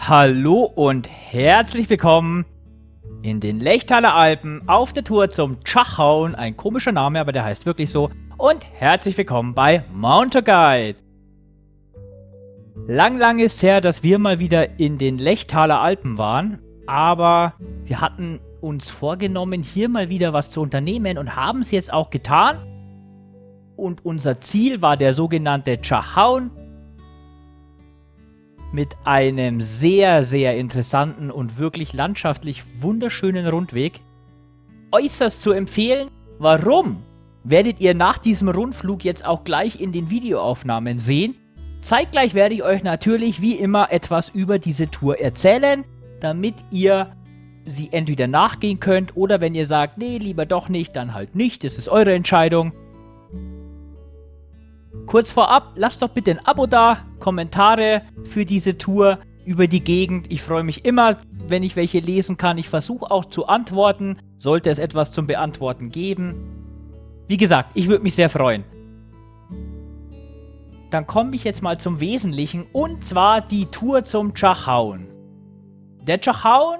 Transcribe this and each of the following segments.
Hallo und herzlich willkommen in den Lechtaler Alpen auf der Tour zum Tschachaun. Ein komischer Name, aber der heißt wirklich so. Und herzlich willkommen bei Mountain Guide. Lang ist her, dass wir mal wieder in den Lechtaler Alpen waren. Aber wir hatten uns vorgenommen, hier mal wieder was zu unternehmen und haben es jetzt auch getan. Und unser Ziel war der sogenannte Tschachaun. Mit einem sehr interessanten und wirklich landschaftlich wunderschönen Rundweg. Äußerst zu empfehlen. Warum? Werdet ihr nach diesem Rundflug jetzt auch gleich in den Videoaufnahmen sehen. Zeitgleich werde ich euch natürlich wie immer etwas über diese Tour erzählen, damit ihr sie entweder nachgehen könnt oder wenn ihr sagt, nee, lieber doch nicht, dann halt nicht. Das ist eure Entscheidung. Kurz vorab, lasst doch bitte ein Abo da, Kommentare für diese Tour über die Gegend. Ich freue mich immer, wenn ich welche lesen kann. Ich versuche auch zu antworten, sollte es etwas zum Beantworten geben. Wie gesagt, ich würde mich sehr freuen. Dann komme ich jetzt mal zum Wesentlichen, und zwar die Tour zum Tschachaun. Der Tschachaun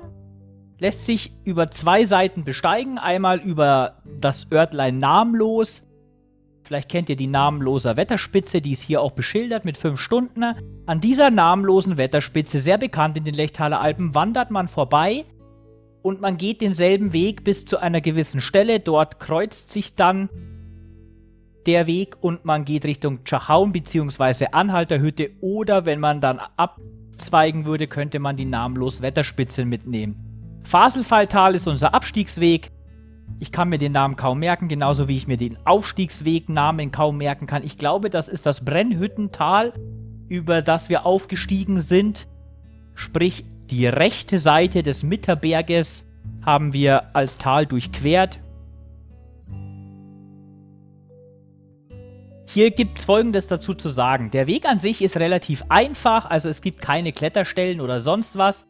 lässt sich über zwei Seiten besteigen. Einmal über das Örtlein Namlos. Vielleicht kennt ihr die Namenloser Wetterspitze, die ist hier auch beschildert mit 5 Stunden. An dieser namenlosen Wetterspitze, sehr bekannt in den Lechtaler Alpen, wandert man vorbei und man geht denselben Weg bis zu einer gewissen Stelle. Dort kreuzt sich dann der Weg und man geht Richtung Tschachaun bzw. Anhalterhütte, oder wenn man dann abzweigen würde, könnte man die namenlose Wetterspitze mitnehmen. Faselfalltal ist unser Abstiegsweg. Ich kann mir den Namen kaum merken, genauso wie ich mir den Aufstiegswegnamen kaum merken kann. Ich glaube, das ist das Brennhüttental, über das wir aufgestiegen sind. Sprich, die rechte Seite des Mitterberges haben wir als Tal durchquert. Hier gibt es Folgendes dazu zu sagen. Der Weg an sich ist relativ einfach, also es gibt keine Kletterstellen oder sonst was.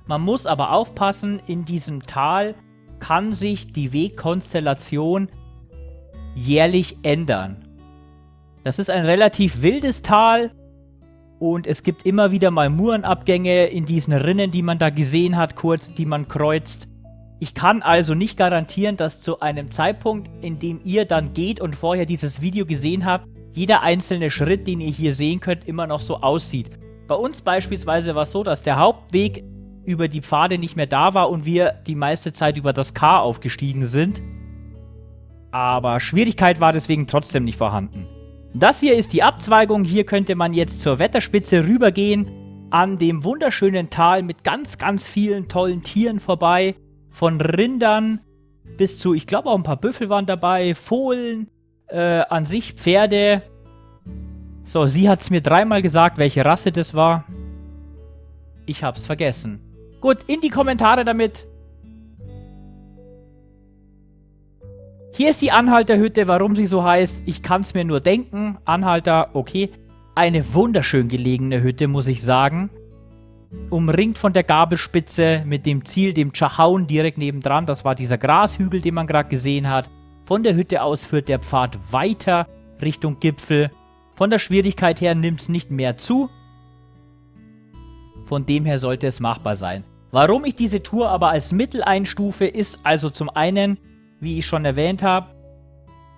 Man muss aber aufpassen, in diesem Tal kann sich die Wegkonstellation jährlich ändern. Das ist ein relativ wildes Tal und es gibt immer wieder mal Murenabgänge in diesen Rinnen, die man da gesehen hat, kurz, die man kreuzt. Ich kann also nicht garantieren, dass zu einem Zeitpunkt, in dem ihr dann geht und vorher dieses Video gesehen habt, jeder einzelne Schritt, den ihr hier sehen könnt, immer noch so aussieht. Bei uns beispielsweise war es so, dass der Hauptweg über die Pfade nicht mehr da war und wir die meiste Zeit über das K aufgestiegen sind. Aber Schwierigkeit war deswegen trotzdem nicht vorhanden. Das hier ist die Abzweigung. Hier könnte man jetzt zur Wetterspitze rübergehen, an dem wunderschönen Tal mit ganz vielen tollen Tieren vorbei. Von Rindern bis zu, ich glaube auch ein paar Büffel waren dabei, Fohlen, an sich Pferde. So, sie hat es mir 3-mal gesagt, welche Rasse das war. Ich hab's vergessen. Gut, in die Kommentare damit. Hier ist die Anhalterhütte, warum sie so heißt. Ich kann es mir nur denken. Anhalter, okay. Eine wunderschön gelegene Hütte, muss ich sagen. Umringt von der Gabelspitze mit dem Ziel, dem Tschachaun direkt nebendran. Das war dieser Grashügel, den man gerade gesehen hat. Von der Hütte aus führt der Pfad weiter Richtung Gipfel. Von der Schwierigkeit her nimmt es nicht mehr zu. Von dem her sollte es machbar sein. Warum ich diese Tour aber als Mittel einstufe, ist also zum einen, wie ich schon erwähnt habe,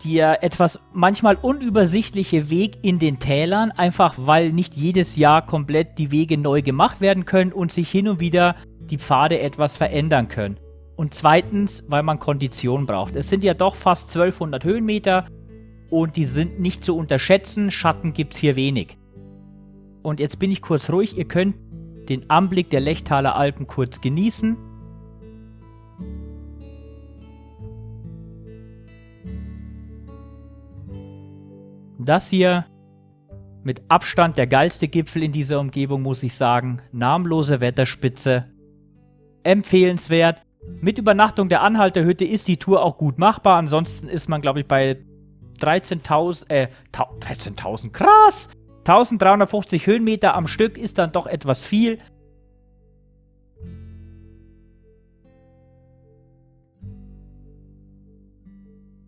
der etwas manchmal unübersichtliche Weg in den Tälern, einfach weil nicht jedes Jahr komplett die Wege neu gemacht werden können und sich hin und wieder die Pfade etwas verändern können. Und zweitens, weil man Kondition braucht. Es sind ja doch fast 1200 Höhenmeter und die sind nicht zu unterschätzen. Schatten gibt es hier wenig. Und jetzt bin ich kurz ruhig. Ihr könnt den Anblick der Lechtaler Alpen kurz genießen. Das hier mit Abstand der geilste Gipfel in dieser Umgebung, muss ich sagen. Namenlose Wetterspitze. Empfehlenswert. Mit Übernachtung der Anhalterhütte ist die Tour auch gut machbar. Ansonsten ist man, glaube ich, bei 13.000, krass! 1350 Höhenmeter am Stück ist dann doch etwas viel.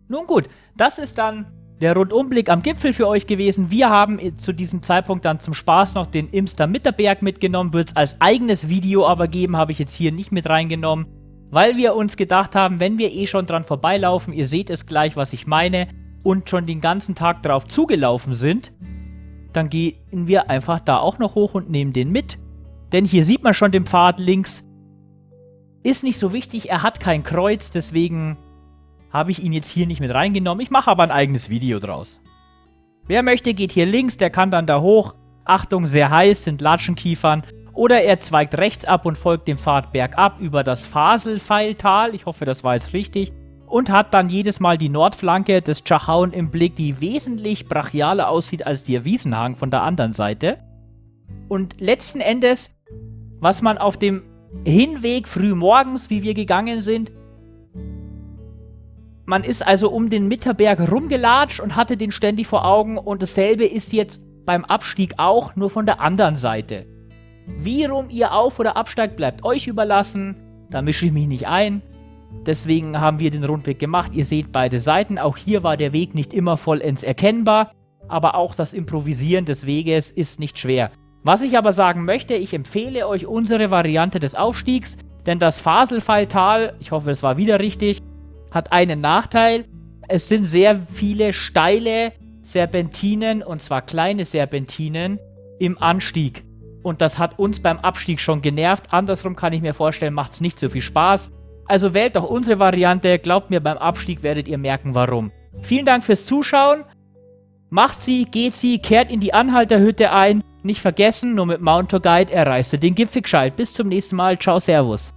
Nun gut, das ist dann der Rundumblick am Gipfel für euch gewesen. Wir haben zu diesem Zeitpunkt dann zum Spaß noch den Imster Mitterberg mitgenommen. Wird es als eigenes Video aber geben, habe ich jetzt hier nicht mit reingenommen. Weil wir uns gedacht haben, wenn wir eh schon dran vorbeilaufen, ihr seht es gleich, was ich meine, und schon den ganzen Tag drauf zugelaufen sind, dann gehen wir einfach da auch noch hoch und nehmen den mit. Denn hier sieht man schon den Pfad links. Ist nicht so wichtig, er hat kein Kreuz, deswegen habe ich ihn jetzt hier nicht mit reingenommen. Ich mache aber ein eigenes Video draus. Wer möchte, geht hier links, der kann dann da hoch. Achtung, sehr heiß, sind Latschenkiefern. Oder er zweigt rechts ab und folgt dem Pfad bergab über das Faselpfeiltal. Ich hoffe, das war jetzt richtig. Und hat dann jedes Mal die Nordflanke des Tschachaun im Blick, die wesentlich brachialer aussieht als der Wiesenhang von der anderen Seite. Und letzten Endes, was man auf dem Hinweg früh morgens, wie wir gegangen sind, man ist also um den Mitterberg rumgelatscht und hatte den ständig vor Augen und dasselbe ist jetzt beim Abstieg auch, nur von der anderen Seite. Wie rum ihr auf- oder absteigt, bleibt euch überlassen, da mische ich mich nicht ein. Deswegen haben wir den Rundweg gemacht. Ihr seht beide Seiten, auch hier war der Weg nicht immer vollends erkennbar, aber auch das Improvisieren des Weges ist nicht schwer. Was ich aber sagen möchte, ich empfehle euch unsere Variante des Aufstiegs, denn das Faselpfeiltal, ich hoffe, es war wieder richtig, hat einen Nachteil. Es sind sehr viele steile Serpentinen, und zwar kleine Serpentinen, im Anstieg. Und das hat uns beim Abstieg schon genervt. Andersrum kann ich mir vorstellen, macht es nicht so viel Spaß. Also wählt doch unsere Variante. Glaubt mir, beim Abstieg werdet ihr merken, warum. Vielen Dank fürs Zuschauen. Macht sie, geht sie, kehrt in die Anhalterhütte ein. Nicht vergessen, nur mit Mount Tour Guide erreichst du den Gipfel gescheit. Bis zum nächsten Mal. Ciao, servus.